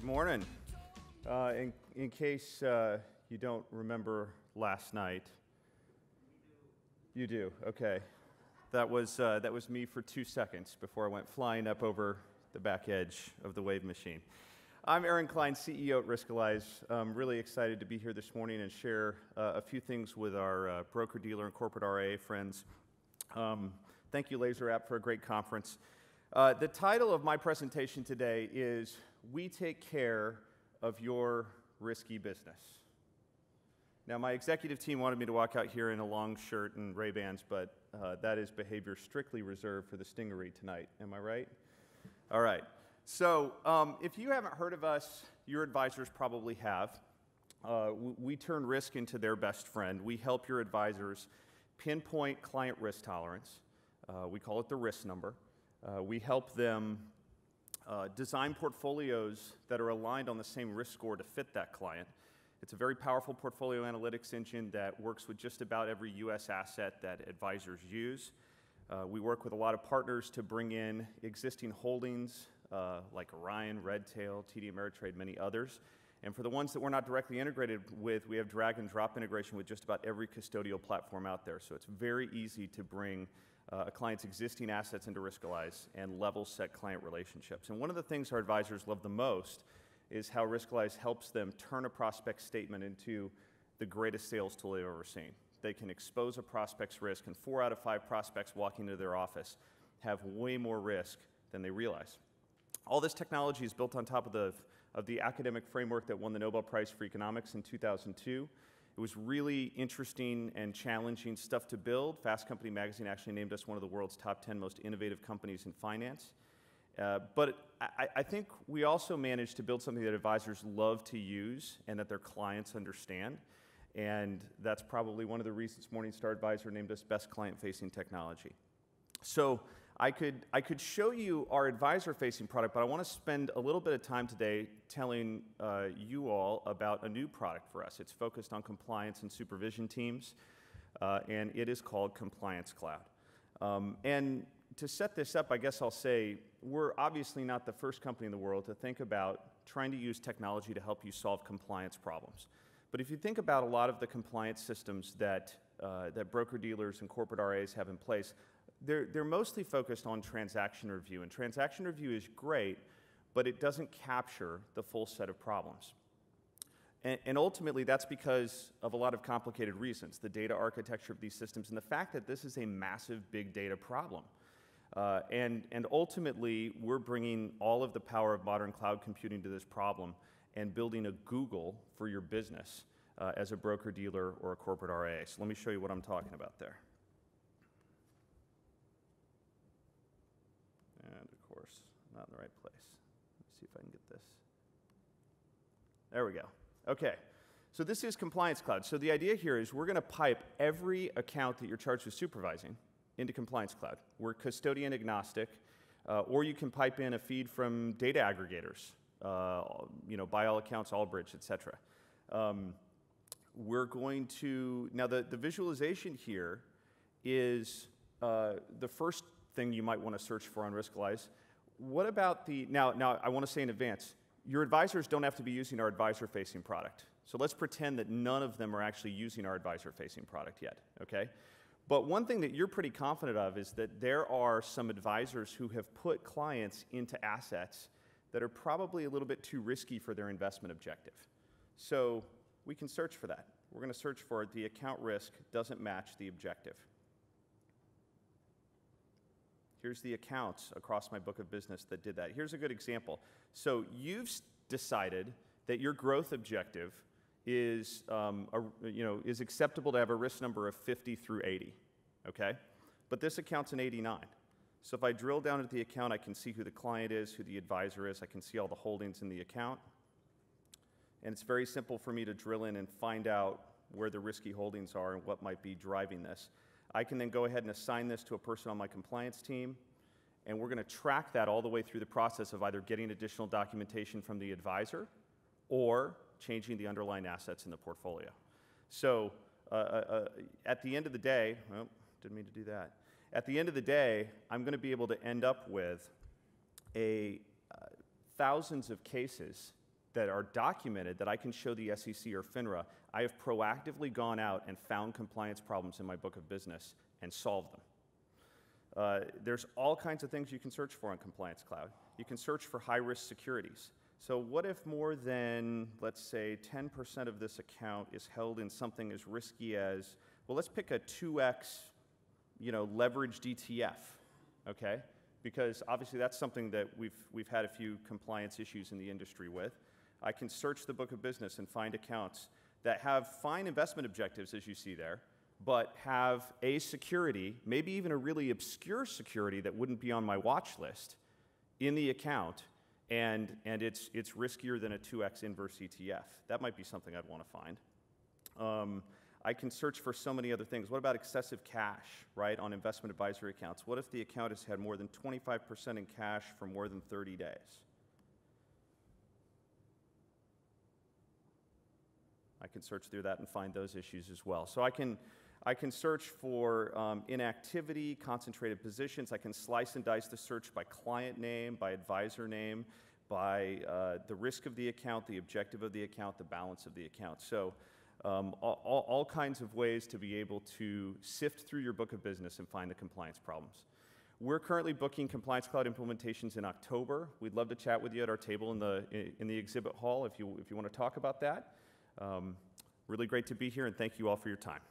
Good morning. In case you don't remember last night, you do. Okay, that was me for 2 seconds before I went flying up over the back edge of the wave machine. I'm Klein, CEO at Riskalyze. I'm really excited to be here this morning and share a few things with our broker-dealer and corporate RIA friends. Thank you, Laser App, for a great conference. The title of my presentation today is "We Take Care of Your Risky Business." Now, my executive team wanted me to walk out here in a long shirt and Ray-Bans, but that is behavior strictly reserved for the Stingery tonight. Am I right? All right. So if you haven't heard of us, your advisors probably have. We turn risk into their best friend. We help your advisors pinpoint client risk tolerance. We call it the risk number. We help them design portfolios that are aligned on the same risk score to fit that client. It's a very powerful portfolio analytics engine that works with just about every U.S. asset that advisors use. We work with a lot of partners to bring in existing holdings like Orion, Redtail, TD Ameritrade, many others. And for the ones that we're not directly integrated with, we have drag and drop integration with just about every custodial platform out there. So it's very easy to bring a client's existing assets into Riskalyze and level set client relationships. And one of the things our advisors love the most is how Riskalyze helps them turn a prospect statement into the greatest sales tool they've ever seen. They can expose a prospect's risk, and 4 out of 5 prospects walking into their office have way more risk than they realize. All this technology is built on top of the academic framework that won the Nobel Prize for Economics in 2002. It was really interesting and challenging stuff to build. Fast Company magazine actually named us one of the world's top 10 most innovative companies in finance. But I think we also managed to build something that advisors love to use and that their clients understand. And that's probably one of the reasons Morningstar Advisor named us best client-facing technology. So I could show you our advisor-facing product, but I want to spend a little bit of time today telling you all about a new product for us. It's focused on compliance and supervision teams, and it is called Compliance Cloud. And to set this up, I guess I'll say we're obviously not the first company in the world to think about trying to use technology to help you solve compliance problems. But if you think about a lot of the compliance systems that broker-dealers and corporate RAs have in place, they're mostly focused on transaction review, and transaction review is great, but it doesn't capture the full set of problems. And ultimately, that's because of a lot of complicated reasons, the data architecture of these systems and the fact that this is a massive big data problem. And ultimately, we're bringing all of the power of modern cloud computing to this problem and building a Google for your business as a broker-dealer or a corporate RA. So let me show you what I'm talking about there. And of course, not in the right place. Let's see if I can get this. There we go. Okay, so this is Compliance Cloud. So the idea here is we're going to pipe every account that you're charged with supervising into Compliance Cloud. We're custodian agnostic, or you can pipe in a feed from data aggregators, by all accounts, Allbridge, et cetera. We're going to, now the visualization here is the first thing you might want to search for on Riskalyze. What about now I want to say in advance, your advisors don't have to be using our advisor-facing product. So let's pretend that none of them are actually using our advisor-facing product yet, okay? But one thing that you're pretty confident of is that there are some advisors who have put clients into assets that are probably a little bit too risky for their investment objective. So we can search for that. We're going to search for the account risk doesn't match the objective. Here's the accounts across my book of business that did that. Here's a good example. So you've decided that your growth objective is, is acceptable to have a risk number of 50 through 80, okay? But this account's an 89. So if I drill down into the account, I can see who the client is, who the advisor is. I can see all the holdings in the account. And it's very simple for me to drill in and find out where the risky holdings are and what might be driving this. I can then go ahead and assign this to a person on my compliance team, and we're going to track that all the way through the process of either getting additional documentation from the advisor or changing the underlying assets in the portfolio. So at the end of the day, well, didn't mean to do that. At the end of the day, I'm going to be able to end up with thousands of cases that are documented that I can show the SEC or FINRA, I have proactively gone out and found compliance problems in my book of business and solved them. There's all kinds of things you can search for on Compliance Cloud. You can search for high-risk securities. So what if more than, let's say, 10% of this account is held in something as risky as, well, let's pick a 2x, leveraged ETF, okay? Because obviously that's something that we've had a few compliance issues in the industry with. I can search the book of business and find accounts that have fine investment objectives, as you see there, but have a security, maybe even a really obscure security that wouldn't be on my watch list in the account, and it's riskier than a 2x inverse ETF. That might be something I'd want to find. I can search for so many other things. What about excessive cash, right, on investment advisory accounts? What if the account has had more than 25% in cash for more than 30 days? I can search through that and find those issues as well. So I can search for inactivity, concentrated positions. I can slice and dice the search by client name, by advisor name, by the risk of the account, the objective of the account, the balance of the account. So all kinds of ways to be able to sift through your book of business and find the compliance problems. We're currently booking Compliance Cloud implementations in October. We'd love to chat with you at our table in the exhibit hall if you want to talk about that. Really great to be here, and thank you all for your time.